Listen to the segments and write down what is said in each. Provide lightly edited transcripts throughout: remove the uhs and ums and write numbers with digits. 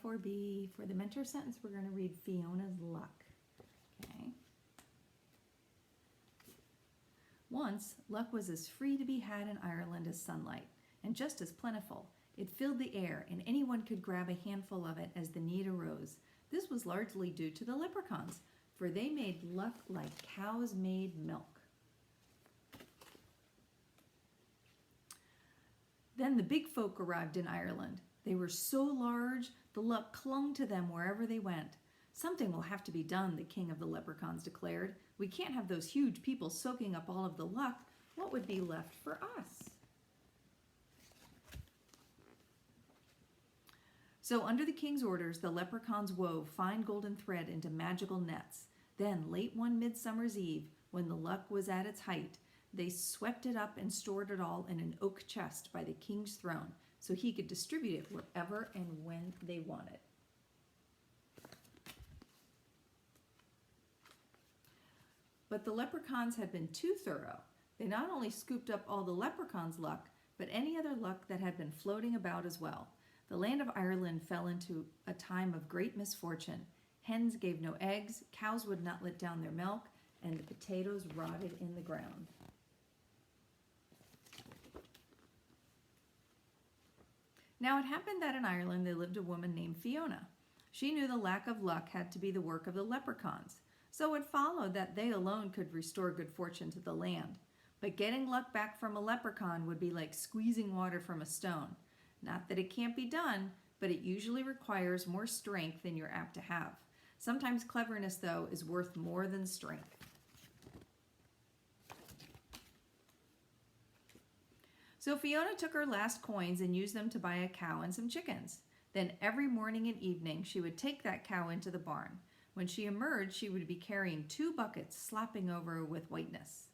4B. For the mentor sentence, we're going to read Fiona's luck. Okay. Once, luck was as free to be had in Ireland as sunlight, and just as plentiful. It filled the air, and anyone could grab a handful of it as the need arose. This was largely due to the leprechauns, for they made luck like cows made milk. Then the big folk arrived in Ireland. They were so large, the luck clung to them wherever they went. Something will have to be done, the king of the leprechauns declared. We can't have those huge people soaking up all of the luck. What would be left for us? So under the king's orders, the leprechauns wove fine golden thread into magical nets. Then, late one midsummer's eve, when the luck was at its height, they swept it up and stored it all in an oak chest by the king's throne, so he could distribute it wherever and when they wanted. But the leprechauns had been too thorough. They not only scooped up all the leprechauns' luck, but any other luck that had been floating about as well. The land of Ireland fell into a time of great misfortune. Hens gave no eggs, cows would not let down their milk, and the potatoes rotted in the ground. Now it happened that in Ireland there lived a woman named Fiona. She knew the lack of luck had to be the work of the leprechauns, so it followed that they alone could restore good fortune to the land. But getting luck back from a leprechaun would be like squeezing water from a stone. Not that it can't be done, but it usually requires more strength than you're apt to have. Sometimes cleverness, though, is worth more than strength. So Fiona took her last coins and used them to buy a cow and some chickens. Then every morning and evening she would take that cow into the barn. When she emerged, she would be carrying 2 buckets slopping over with whiteness.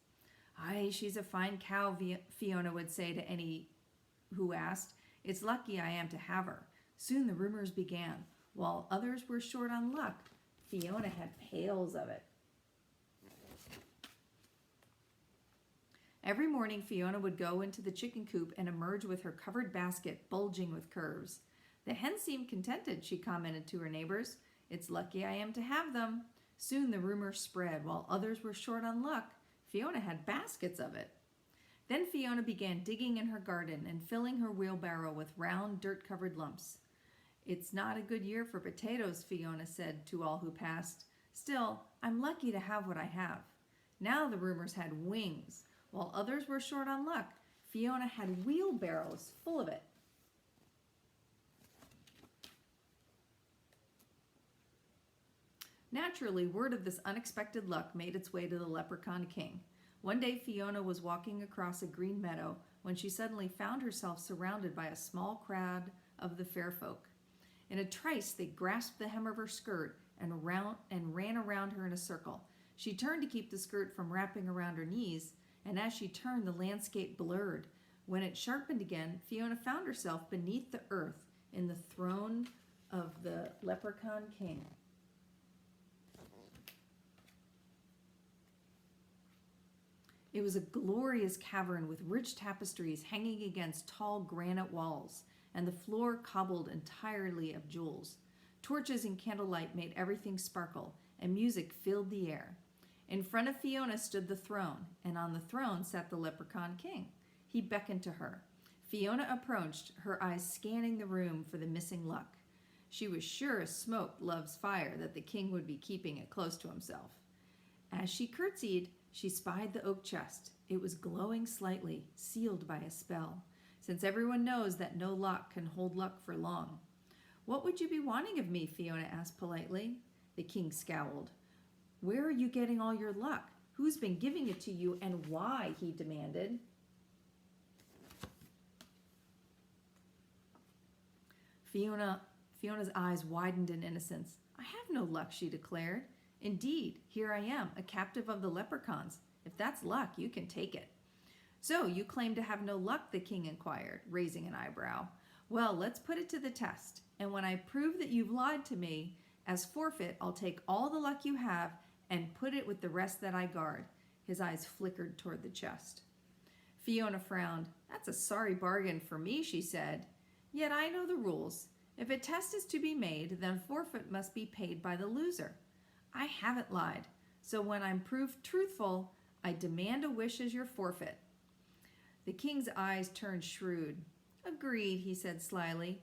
"Aye, she's a fine cow," Fiona would say to any who asked. "It's lucky I am to have her." Soon the rumors began. While others were short on luck, Fiona had pails of it. Every morning Fiona would go into the chicken coop and emerge with her covered basket bulging with curves. "The hens seem contented," she commented to her neighbors. "It's lucky I am to have them." Soon the rumor spread. While others were short on luck, Fiona had baskets of it. Then Fiona began digging in her garden and filling her wheelbarrow with round, dirt-covered lumps. "It's not a good year for potatoes," Fiona said to all who passed. "Still, I'm lucky to have what I have." Now the rumors had wings. While others were short on luck, Fiona had wheelbarrows full of it. Naturally, word of this unexpected luck made its way to the leprechaun king. One day Fiona was walking across a green meadow when she suddenly found herself surrounded by a small crowd of the fair folk. In a trice, they grasped the hem of her skirt and ran around her in a circle. She turned to keep the skirt from wrapping around her knees, and as she turned, the landscape blurred. When it sharpened again, Fiona found herself beneath the earth in the throne of the leprechaun king. It was a glorious cavern with rich tapestries hanging against tall granite walls, and the floor cobbled entirely of jewels. Torches and candlelight made everything sparkle, and music filled the air. In front of Fiona stood the throne, and on the throne sat the leprechaun king. He beckoned to her. Fiona approached, her eyes scanning the room for the missing luck. She was sure smoke loves fire, that the king would be keeping it close to himself. As she curtsied, she spied the oak chest. It was glowing slightly, sealed by a spell, since everyone knows that no lock can hold luck for long. "What would you be wanting of me?" Fiona asked politely. The king scowled. "Where are you getting all your luck? Who's been giving it to you, and why?" he demanded. Fiona's eyes widened in innocence. "I have no luck," she declared. "Indeed, here I am, a captive of the leprechauns. If that's luck, you can take it." "So, you claim to have no luck?" the king inquired, raising an eyebrow. "Well, let's put it to the test. And when I prove that you've lied to me, as forfeit, I'll take all the luck you have and put it with the rest that I guard." His eyes flickered toward the chest. Fiona frowned. "That's a sorry bargain for me," she said. "Yet I know the rules. If a test is to be made, then forfeit must be paid by the loser. I haven't lied, so when I'm proved truthful, I demand a wish as your forfeit. The king's eyes turned shrewd. Agreed, he said slyly.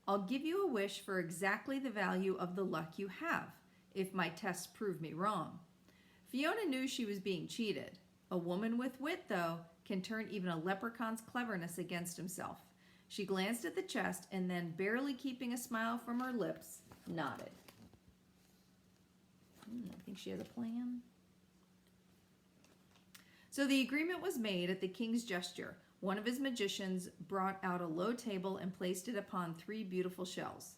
I'll give you a wish for exactly the value of the luck you have, if my tests prove me wrong. Fiona knew she was being cheated. A woman with wit, though, can turn even a leprechaun's cleverness against himself. She glanced at the chest and then, barely keeping a smile from her lips, nodded. I think she has a plan. So the agreement was made at the king's gesture. One of his magicians brought out a low table and placed it upon 3 beautiful shells.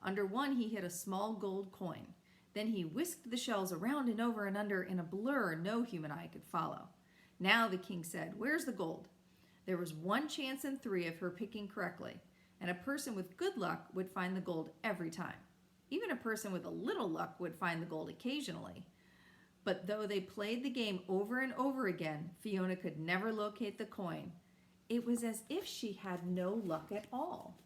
Under one he hid a small gold coin. Then he whisked the shells around and over and under in a blur no human eye could follow. Now, the king said, where's the gold? There was 1 chance in 3 of her picking correctly, and a person with good luck would find the gold every time. Even a person with a little luck would find the gold occasionally. But though they played the game over and over again, Fiona could never locate the coin. It was as if she had no luck at all.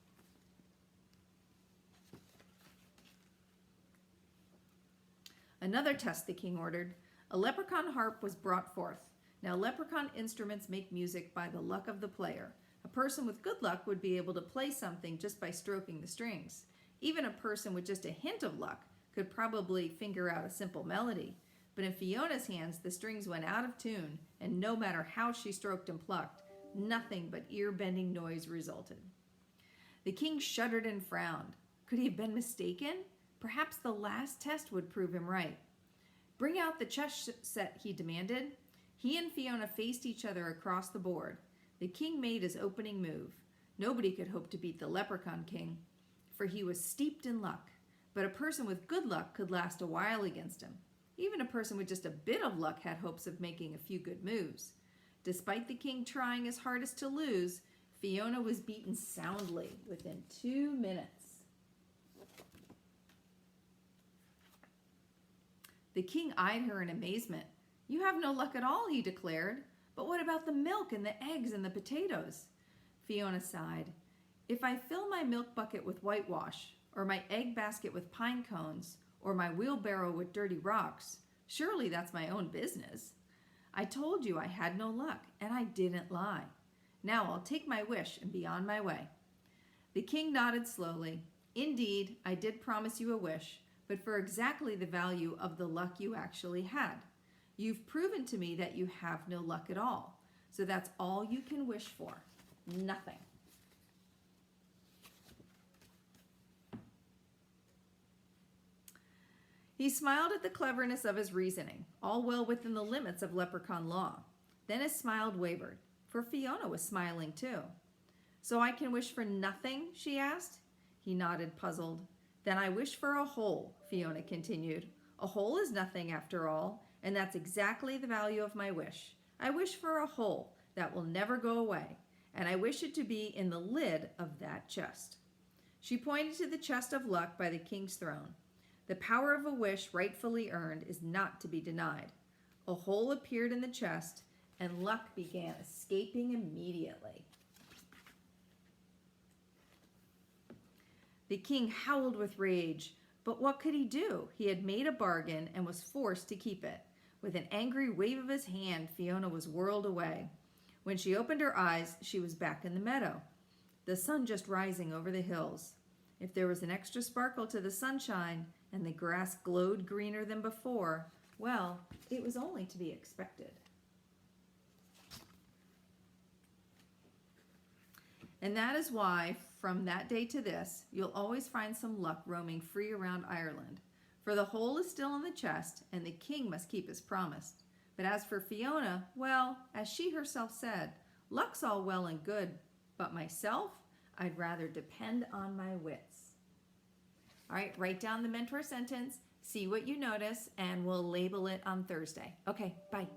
Another test, the king ordered. A leprechaun harp was brought forth. Now, leprechaun instruments make music by the luck of the player. A person with good luck would be able to play something just by stroking the strings. Even a person with just a hint of luck could probably figure out a simple melody. But in Fiona's hands, the strings went out of tune, and no matter how she stroked and plucked, nothing but ear-bending noise resulted. The king shuddered and frowned. Could he have been mistaken? Perhaps the last test would prove him right. Bring out the chess set, he demanded. He and Fiona faced each other across the board. The king made his opening move. Nobody could hope to beat the leprechaun king, for he was steeped in luck. But a person with good luck could last a while against him. Even a person with just a bit of luck had hopes of making a few good moves. Despite the king trying his hardest to lose, Fiona was beaten soundly within 2 minutes. The king eyed her in amazement. You have no luck at all, he declared. But what about the milk and the eggs and the potatoes? Fiona sighed. If I fill my milk bucket with whitewash, or my egg basket with pine cones, or my wheelbarrow with dirty rocks, surely that's my own business. I told you I had no luck, and I didn't lie. Now I'll take my wish and be on my way. The king nodded slowly. Indeed, I did promise you a wish, but for exactly the value of the luck you actually had. You've proven to me that you have no luck at all, so that's all you can wish for. Nothing. He smiled at the cleverness of his reasoning, all well within the limits of leprechaun law. Then his smile wavered, for Fiona was smiling too. So I can wish for nothing, she asked. He nodded, puzzled. Then I wish for a hole, Fiona continued. A hole is nothing after all, and that's exactly the value of my wish. I wish for a hole that will never go away, and I wish it to be in the lid of that chest. She pointed to the chest of luck by the king's throne. The power of a wish rightfully earned is not to be denied. A hole appeared in the chest, and luck began escaping immediately. The king howled with rage, but what could he do? He had made a bargain and was forced to keep it. With an angry wave of his hand, Fiona was whirled away. When she opened her eyes, she was back in the meadow, the sun just rising over the hills. If there was an extra sparkle to the sunshine and the grass glowed greener than before, well, it was only to be expected. And that is why, from that day to this, you'll always find some luck roaming free around Ireland. For the hole is still in the chest, and the king must keep his promise. But as for Fiona, well, as she herself said, luck's all well and good, but myself, I'd rather depend on my wits. All right, write down the mentor sentence, see what you notice, and we'll label it on Thursday. Okay, bye.